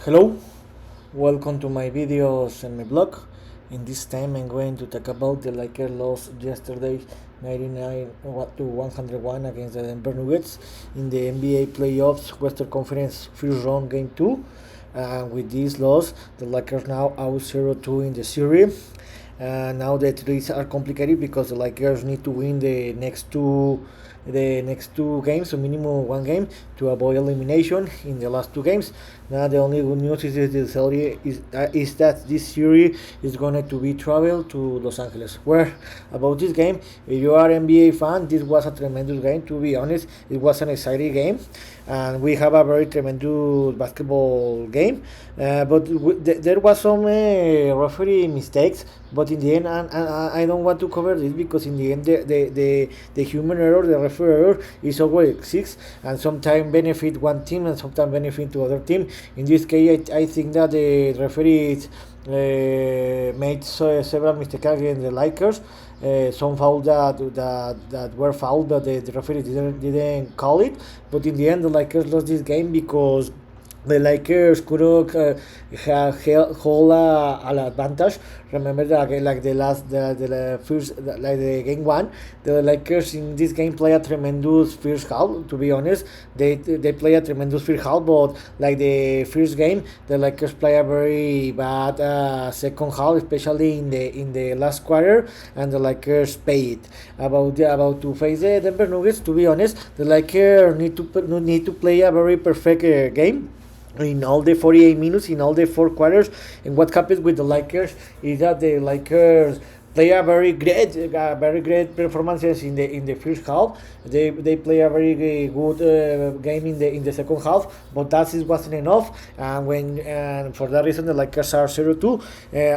Hello, welcome to my videos and my blog. In this time, I'm going to talk about the Lakers loss yesterday, 99 to 101 against the Denver Nuggets in the NBA playoffs, Western Conference first round, game 2. With this loss, the Lakers now out 0-2 in the series. Now the threes are complicated because the Lakers need to win the next two games, so minimum one game, to avoid elimination in the last two games. Now the only good news is that this series is going to be travel to Los Angeles. Where about this game, if you are an NBA fan, this was a tremendous game. To be honest, it was an exciting game, and we have a very tremendous basketball game. But there was some referee mistakes. But in the end, I don't want to cover this because in the end, the human error, the referee error, is always exists, and sometimes benefit one team and sometimes benefit to other team. In this case, I think that the referees made several mistakes against the Lakers. Some fouls that were fouled, but the referee didn't call it. But in the end, the Lakers lost this game because the Lakers couldn't hold an advantage. Remember that like the first like the game one, the Lakers in this game play a tremendous first half. To be honest, they play a tremendous first half, but like the first game, the Lakers play a very bad second half, especially in the last quarter, and the Lakers pay it. About to face the Denver Nuggets. To be honest, the Lakers need to play a very perfect game in all the 48 minutes, in all the four quarters. And what happens with the Lakers is that the Lakers play a very great performances in the first half. They play a very good game in the second half, but that wasn't enough. And for that reason, the Lakers are 0-2.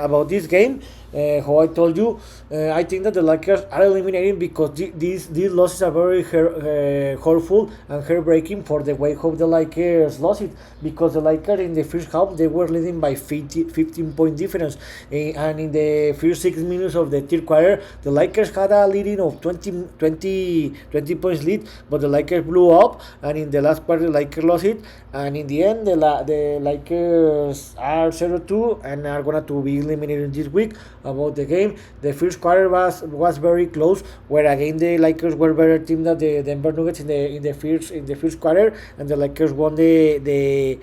About this game, how I told you, I think that the Lakers are eliminating because these losses are very hurtful and heartbreaking for the way how the Lakers lost it. Because the Lakers in the first half they were leading by 15-point difference, and in the first 6 minutes of the third quarter, the Lakers had a leading of 20 points lead, but the Lakers blew up, and in the last quarter the Lakers lost it, and in the end the Lakers are 0-2 and are gonna to be eliminated this week. About the game, the first quarter was very close, where again the Lakers were better team than the Denver Nuggets in the first quarter, and the Lakers won the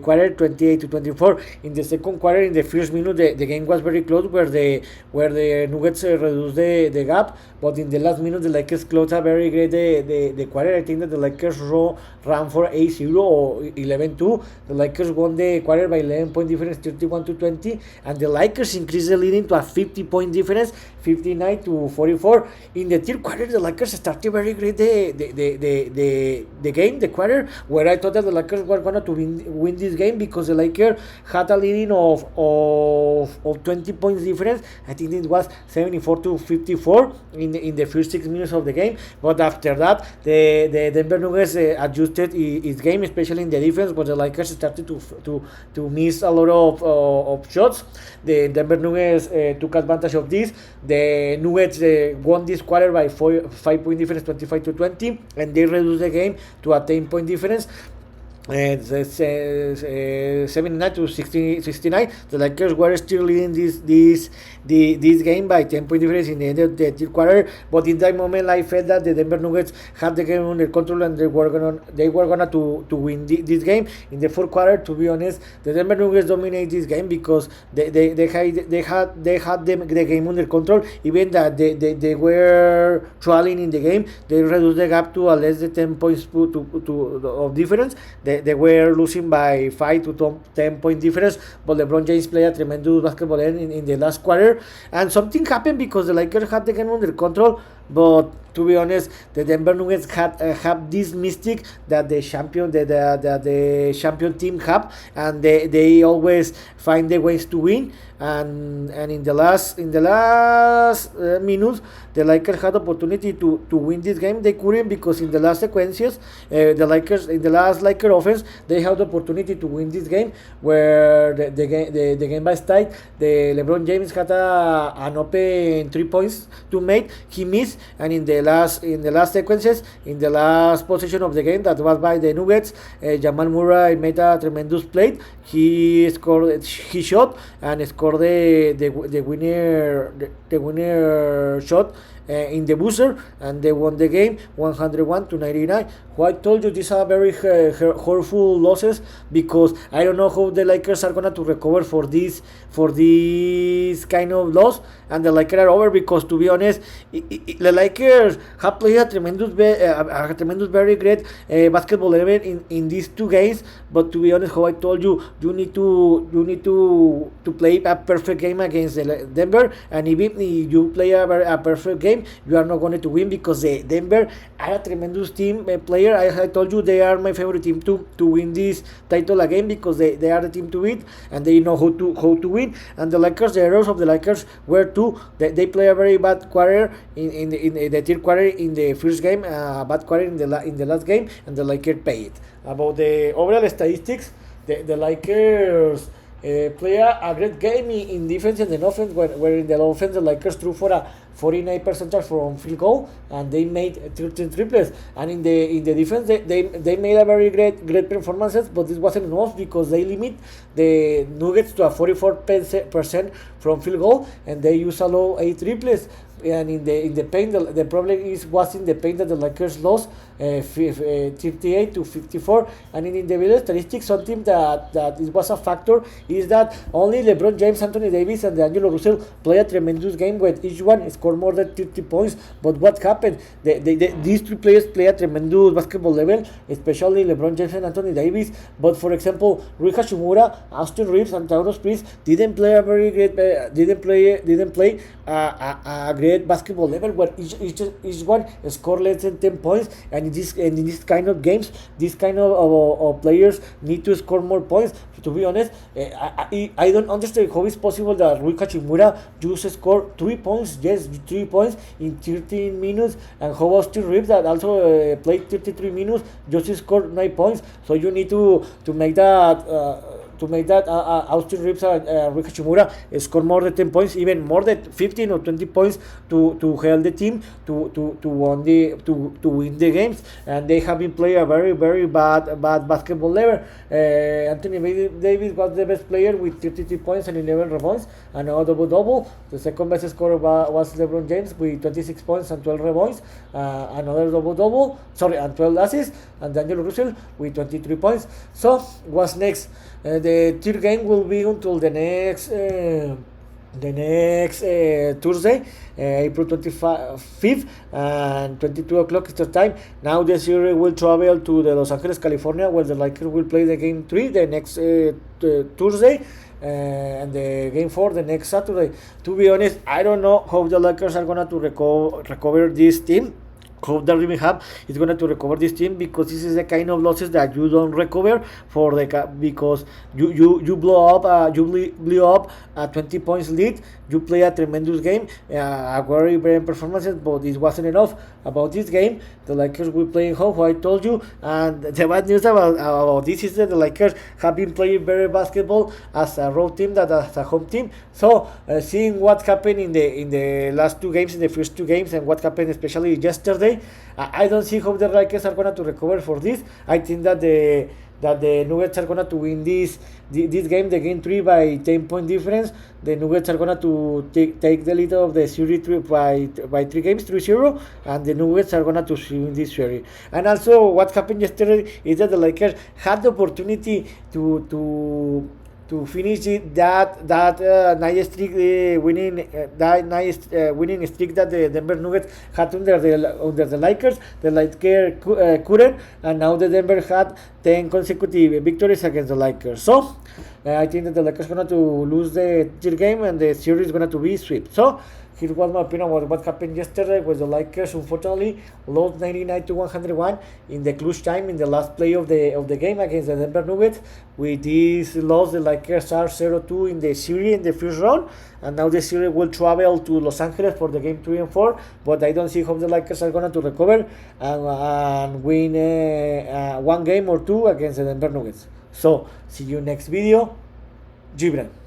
quarter 28-24. In the second quarter, in the first minute, the game was very close, where the Nuggets reduced the gap, but in the last minute the Lakers closed a very great the quarter. I think that the Lakers ran for 8-0 or 11-2. The Lakers won the quarter by 11-point difference, 31-20, and the Lakers increased the leading to a 50-point difference, 59-44. In the third quarter, the Lakers started very great the game, the quarter, where I thought that the Lakers were going to win this game because the Lakers had a leading of 20 points difference. I think it was 74-54 in the first 6 minutes of the game. But after that, the Denver Nuggets adjusted its game, especially in the defense. But the Lakers started to miss a lot of shots. The Denver Nuggets took advantage of this. The Nuggets won this quarter by 5-point difference, 25-20, and they reduced the game to a 10-point difference. And 79-69. The Lakers were still leading this game by 10-point difference in the end of the third quarter. But in that moment, I felt that the Denver Nuggets had the game under control and they were gonna to win this game. In the fourth quarter, to be honest, the Denver Nuggets dominated this game because they had the game under control. Even that they were trailing in the game, they reduced the gap to a less than 10 points of difference. They were losing by 5 to 10 point difference, but LeBron James played a tremendous basketball in the last quarter, and something happened because the Lakers had the game under control. But to be honest, the Denver Nuggets have this mystic that the champion team have, and they always find the ways to win. And in the last minutes, the Lakers had opportunity to win this game. They couldn't because in the last sequences, the Lakers in the last Lakers offense, they had the opportunity to win this game, where the game was tight. The LeBron James had an open 3 points to make. He missed. pace, and in the last sequences, in the last position of the game that was by the Nuggets, Jamal Murray made a tremendous play. He shot and scored the winner shot in the buzzer, and they won the game 101-99. Who I told you these are very hurtful losses, because I don't know how the Lakers are gonna to recover for this kind of loss, and the Lakers are over, because to be honest, the Lakers have played a tremendous, very great basketball level in these two games. But to be honest, how I told you, you need to play a perfect game against Denver, and even if you play a perfect game, you are not going to win, because the Denver are a tremendous team player. I told you they are my favorite team to win this title again, because they are the team to beat, and they know how to win. And the Lakers, the errors of the Lakers were two. They play a very bad quarter in the third quarter in the first game, bad quarter in the last game, and the Lakers pay it. About the overall statistics, the Lakers play a great game in defense and in offense, where in the offense the Lakers threw for a 49% from field goal, and they made 13 triples. And in the defense, they made a very great performances, but this wasn't enough, because they limit the Nuggets to a 44% from field goal, and they use allow 8 triples. And in the paint, the problem was in the paint that the Lakers lost 58-54. And in individual statistics, something that it was a factor is that only LeBron James, Anthony Davis, and D'Angelo Russell play a tremendous game, where each one scored more than 30 points. But what happened? These three players play a tremendous basketball level, especially LeBron James and Anthony Davis. But for example, Rui Hachimura, Austin Reeves, and Tauros Priest didn't play a very great didn't play a great basketball level, where each one scored less than 10 points. And in this kind of games, this kind of players need to score more points. To be honest, I don't understand how it's possible that Rui Hachimura just scored 3 points, yes, 3 points in 13 minutes, and how Austin Reeves, that also played 33 minutes, just scored 9 points. So you need to make that Austin Reeves and Rui Hachimura score more than 10 points, even more than 15 or 20 points to help the team to win the games. And they have been playing a very bad basketball level. Anthony Davis was the best player with 33 points and 11 rebounds, and a double-double. The second best scorer was LeBron James with 26 points and 12 rebounds, another double-double, and 12 assists, and D'Angelo Russell with 23 points. So what's next? The third game will be until the next Thursday, April 25th, and 22 o'clock Eastern time. Now the series will travel to the Los Angeles, California, where the Lakers will play the game 3 the next Thursday, and the game 4 the next Saturday. To be honest, I don't know how the Lakers are going to recover this team. How the Birmingham is going to recover this team, because this is the kind of losses that you don't recover because you blow up a 20 points lead. You play a tremendous game, a very brilliant performances, but it wasn't enough. About this game, the Lakers will play in home, I told you. And the bad news about this is that the Lakers have been playing better basketball as a road team than as a home team. So seeing what happened in the last two games, in the first two games, and what happened especially yesterday, I don't see how the Lakers are going to recover for this. I think that the Nuggets are going to win this game, the game 3, by 10-point difference. The Nuggets are going to take the lead of the series by 3 games, 3-0, and the Nuggets are going to win this series. And also, what happened yesterday is that the Lakers had the opportunity to finish that nice streak, winning streak that the Denver Nuggets had under the Lakers. The Lakers couldn't, and now the Denver had 10 consecutive victories against the Lakers. So I think that the Lakers are going to lose the third game, and the series is going to be swept. So here was my opinion about what happened yesterday, with the Lakers unfortunately lost 99-101 in the clutch time in the last play of the game against the Denver Nuggets. With this loss, the Lakers are 0-2 in the series in the first round, and now the series will travel to Los Angeles for the game 3 and 4. But I don't see how the Lakers are going to recover and win one game or two against the Denver Nuggets. So see you next video. Gibran.